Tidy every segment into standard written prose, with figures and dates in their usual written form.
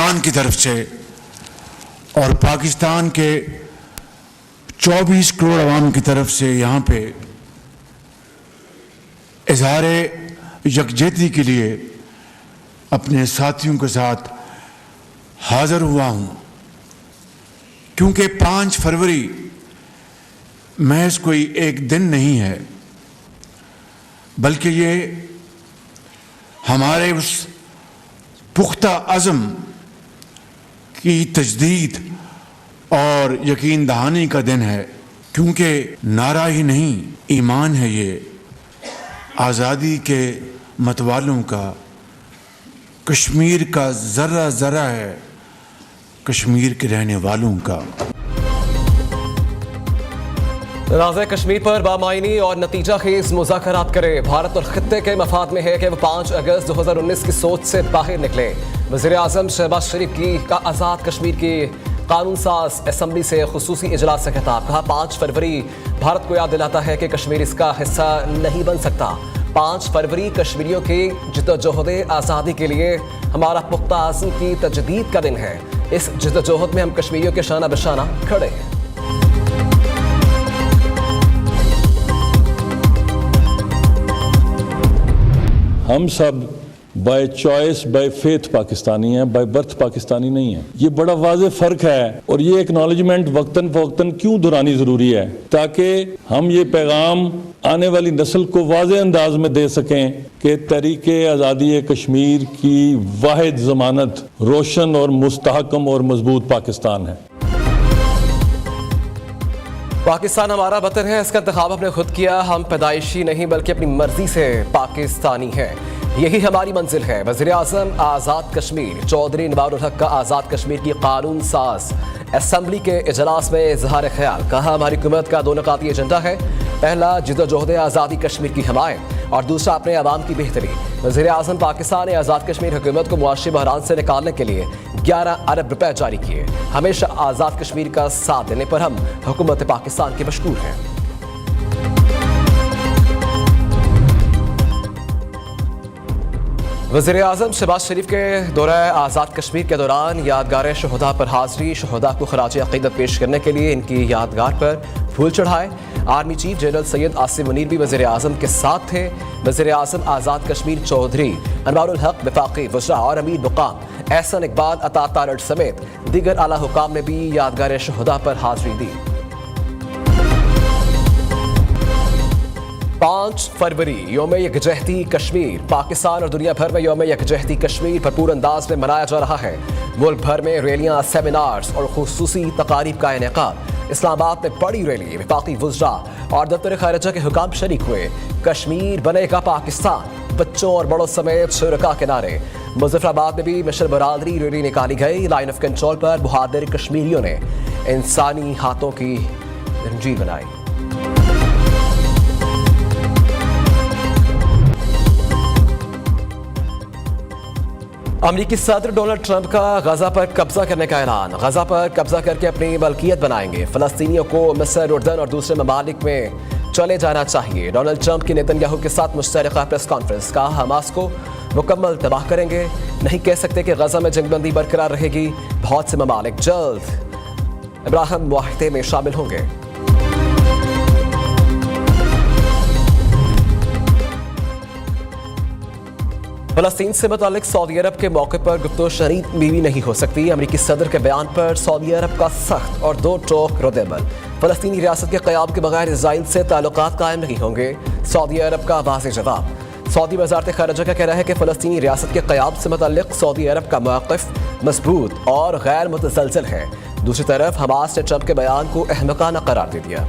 पाकिस्तान की तरफ से और पाकिस्तान के 24 करोड़ अवाम की तरफ से यहाँ पे इजहार यकजहती के लिए अपने साथियों के साथ हाज़िर हुआ हूँ, क्योंकि 5 फरवरी महज कोई एक दिन नहीं है, बल्कि ये हमारे उस पुख्ता अज़म की तजदीद और यकीन दहानी का दिन है, क्योंकि नारा ही नहीं ईमान है ये आज़ादी के मतवालों का। कश्मीर का ज़र्रा ज़र्रा है कश्मीर के रहने वालों का। तनाज़ा कश्मीर पर बामायनी और नतीजा खेज मुज़ाकरात करे। भारत और खित्ते के मफाद में है कि वो 5 अगस्त 2019 की सोच से बाहर निकले। वज़ीर आज़म शहबाज शरीफ का आज़ाद कश्मीर की कानून साज असम्बली से खुसूसी इजलास से खिताब। कहा 5 फरवरी भारत को याद दिलाता है कि कश्मीर इसका हिस्सा नहीं बन सकता। 5 फरवरी कश्मीरियों की जद्दोजहद आज़ादी के लिए हमारा पुख्ता आज़म की तजदीद का दिन है। इस जद्दोजहद में हम कश्मीरियों के शाना बशाना खड़े हैं। हम सब by choice by faith Pakistani हैं, बाय बर्थ पाकिस्तानी नहीं हैं। ये बड़ा वाज़ेह फ़र्क है और ये एक्नॉलेजमेंट वक्तन फ़वक्तन क्यों दोहरानी ज़रूरी है, ताकि हम ये पैगाम आने वाली नस्ल को वाज़ेह अंदाज में दे सकें कि तहरीक आज़ादी कश्मीर की वाहिद ज़मानत रोशन और मुस्तहकम और मजबूत पाकिस्तान है। पाकिस्तान हमारा वतन है, इसका इंतखाब हमने खुद किया। हम पैदाइशी नहीं बल्कि अपनी मर्जी से पाकिस्तानी हैं, यही हमारी मंजिल है। वज़ीर आज़म आज़ाद कश्मीर चौधरी नवारुल हक का आज़ाद कश्मीर की कानून साज असम्बली के इजलास में इजहार ख्याल। कहा हमारी हुकूमत का 2 नुकाती एजेंडा है, पहला जद्दोजहद आज़ादी कश्मीर की हमायत और दूसरा अपने अवाम की बेहतरी। वज़ीर आज़म पाकिस्तान ने आज़ाद कश्मीर हुकूमत को मुआशी बहरान से निकालने के लिए 11 अरब रुपए जारी किए। हमेशा आज़ाद कश्मीर का साथ देने पर हम हुकूमत पाकिस्तान के मशकूर हैं। वज़ीर आज़म शहबाज शरीफ के दौरा आज़ाद कश्मीर के दौरान यादगार शहदा पर हाज़री। शहदा को खराज अक़ीदत पेश करने के लिए इनकी यादगार पर फूल चढ़ाए। Army chief general Syed Asim Munir भी वज़ीर आज़म के साथ थे। वज़ीर आज़म आज़ाद कश्मीर चौधरी अनवारुल हक वफाकी वज़रा और अमीर मुकाम एहसन इकबाल अता तारड़ समेत दीगर आला हुकाम ने भी यादगार शहदा पर हाज़री दी। 5 फरवरी यौम यकजहती कश्मीर। पाकिस्तान और दुनिया भर में यौम यकजहती कश्मीर भरपूर अंदाज में मनाया जा रहा है। मुल्क भर में रैलियां, सेमिनार्स और खुसूसी तकारीब का इनेकाद। इस्लामाबाद में बड़ी रैली वफाकी वज़रा और दफ्तर खारिजा के हुकाम शरीक हुए। कश्मीर बनेगा पाकिस्तान, बच्चों और बड़ों समेत शुरका के नारे। मुजफ्फराबाद में भी मिशर बरादरी रैली निकाली गई। लाइन ऑफ कंट्रोल पर बहादुर कश्मीरियों ने इंसानी हाथों की रंजीर बनाई। अमरीकी सदर डोनाल्ड ट्रंप का गजा पर कब्जा करने का ऐलान। गजा पर कब्जा करके अपनी मलकियत बनाएंगे। फलस्तीनियों को मिस्र, उर्दन और दूसरे ममालिक में चले जाना चाहिए। डोनाल्ड ट्रंप की नेतन्याहू के साथ मुश्तरका प्रेस कॉन्फ्रेंस। कहा हमास को मुकम्मल तबाह करेंगे, नहीं कह सकते कि गजा में जंगबंदी बरकरार रहेगी। बहुत से ममालिक जल्द इब्राहिम मुआहदे में शामिल होंगे। फलस्तीन से मुतालिक सऊदी अरब के मौके पर गुफ्तगू शरीक बीवी नहीं हो सकती। अमरीकी सदर के बयान पर सऊदी अरब का सख्त और 2 टोक रद्द-ए-अमल। फलस्तीनी रियासत के क़याम के बगैर इज़राइल से ताल्लुकात कायम नहीं होंगे। सऊदी अरब का वाज़ेह जवाब। सऊदी वज़ारत ख़ारिजा का कहना है कि फ़लस्तीनी रियासत के क़याम से मुताल्लिक सऊदी अरब का मौक़िफ़ मज़बूत और गैर मुतज़लज़ल है। दूसरी तरफ हमास ने ट्रंप के बयान को अहमकाना करार दे दिया।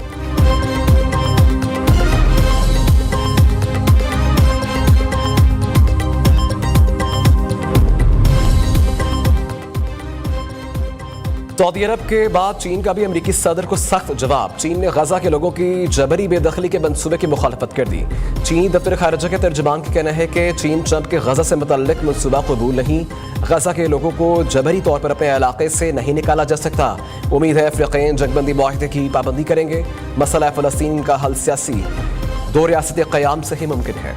सऊदी अरब के बाद चीन का भी अमरीकी सदर को सख्त जवाब। चीन ने गजा के लोगों की जबरी बेदखली के मंसूबे की मुखालफत कर दी। चीनी दफ्तर खारिजा के तर्जुमान का कहना है कि चीन ट्रंप के गजा से मुतल्लिक मंसूबा कबूल नहीं। गजा के लोगों को जबरी तौर पर अपने इलाके से नहीं निकाला जा सकता। उम्मीद है अफ्रीकैन जंगबंदी मुआहदे की पाबंदी करेंगे। मसला फ़लस्तीन का हल सियासी 2 रियासती क़याम से ही मुमकिन है।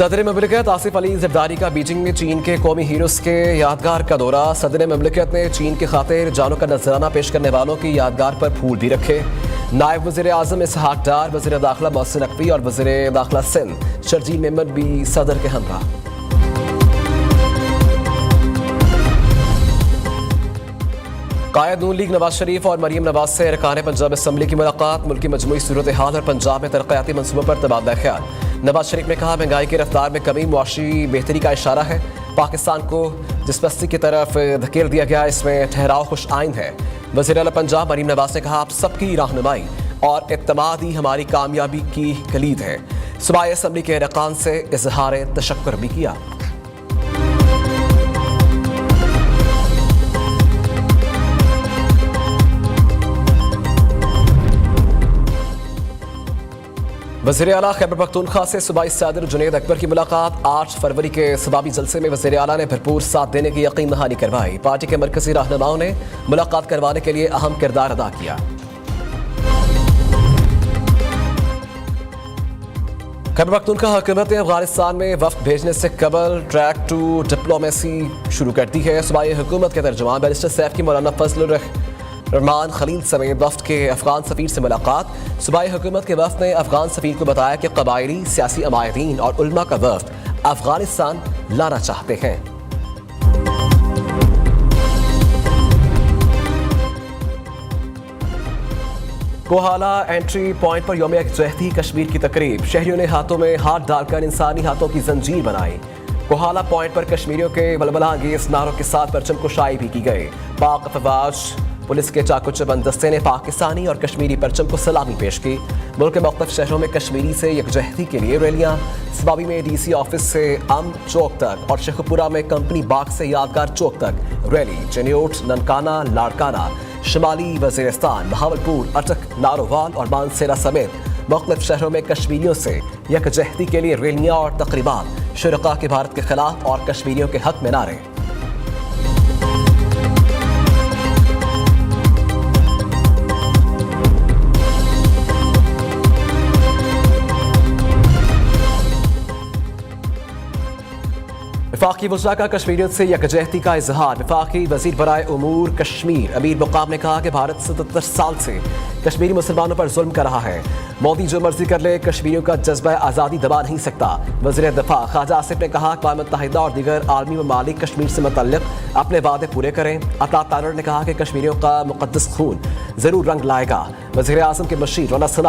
सदर ममलिकत आसिफ अली जरदारी का बीजिंग में चीन के कौमी हीरोज के यादगार का दौरा। सदर ममलिकत ने चीन की खातिर जानों का नजराना पेश करने वालों की यादगार पर फूल भी रखे। नायब वज़ीर आज़म इसहाक डार, वज़ीर दाखिला मोहसिन नकवी और वज़ीर दाखिला सिंध शर्जील मेमन भी सदर के हमरा। कायद नून लीग नवाज शरीफ और मरीम नवाज से अरकान पंजाब असम्बली की मुलाकात। मुल्क की मजमूई सूरत हाल और पंजाब में तरक्याती मनसूबों पर तबादला ख्याल। नवाज शरीफ ने कहा महंगाई की रफ्तार में कमी मुआशी बेहतरी का इशारा है। पाकिस्तान को जिस पस्ती की तरफ धकेल दिया गया इसमें ठहराव खुश आइंद है। वज़ीर आला पंजाब मरीम नवाज ने कहा आप सबकी रहनुमाई और इत्तेमाद ही हमारी कामयाबी की कलीद है। सूबाई असम्बली के अरकान से इजहार तशक्कुर भी किया। वज़ीर आला खैबर पख्तूनख्वा से सूबाई सदर जुनैद अकबर की मुलाकात। 8 फरवरी के सबाबी जलसे में वज़ीर आला ने भरपूर साथ देने की यकीन दहानी करवाई। पार्टी के मरकजी रहनुमाओं ने मुलाकात करवाने के लिए अहम किरदार अदा किया। खैबर पख्तूनख्वा हुकूमत ने अफगानिस्तान में वफ्द भेजने से कबल ट्रैक टू डिप्लोमेसी शुरू कर दी है। सूबाई हुकूमत के तर्जुमान बैरिस्टर सैफ की मौलाना फजल रहमान खलील समेत वफ्द के अफगान सफीर से मुलाकात। सूबाई हुकूमत के वफ्द ने अफगान सफीर को बताया कि कबायली सियासी अमायदीन और उलमा का वफ्द अफगानिस्तान लाना चाहते हैं। कोहाला एंट्री पॉइंट पर यौम यकजहती कश्मीर की तकरीब। शहरियों ने हाथों में हाथ डालकर इंसानी हाथों की जंजीर बनाई। कोहाला पॉइंट पर कश्मीरियों के बलबला अंगेज नारों के साथ परचम कुशाई भी की गई। पाक अफवाज पुलिस के चाकू चबंद दस्ते ने पाकिस्तानी और कश्मीरी परचम को सलामी पेश की। मुल्क के मुख्तलिफ शहरों में कश्मीरी से यकजहती के लिए रैलियां। सबाबी में DC ऑफिस से अम चौक तक और शेखपुरा में कंपनी बाग से यादगार चौक तक रैली। चनियोट, ननकाना, लाड़काना, शिमाली वज़ीरिस्तान, बहावलपुर, अटक, नारोवाल और मानसेरा समेत मुख्तलिफ शहरों में कश्मीरियों से यकजहती के लिए रैलियां और तकरीबात। शुरका के भारत के खिलाफ और कश्मीरियों के हक में नारे। वफाकी वज़रा का कश्मीरियों से यकजहती का इजहार। वफाकी वज़ीर बराए उमूर कश्मीर अमीर मुकाम ने कहा कि भारत 77 साल से कश्मीरी मुसलमानों पर जुल्म कर रहा है। मोदी जो मर्जी कर ले, कश्मीरियों का जज्बा आज़ादी दबा नहीं सकता। वज़ीर दिफा ख्वाजा आसिफ ने कहा अक़वाम मुत्तहिदा और दीगर आलमी ममालिक कश्मीर से मुतल्लिक़ अपने वादे पूरे करें। अता तारड़ ने कहा कि कश्मीरियों का मुक़द्दस खून ज़रूर रंग लाएगा। वज़ीर आज़म के मशीर रौला सना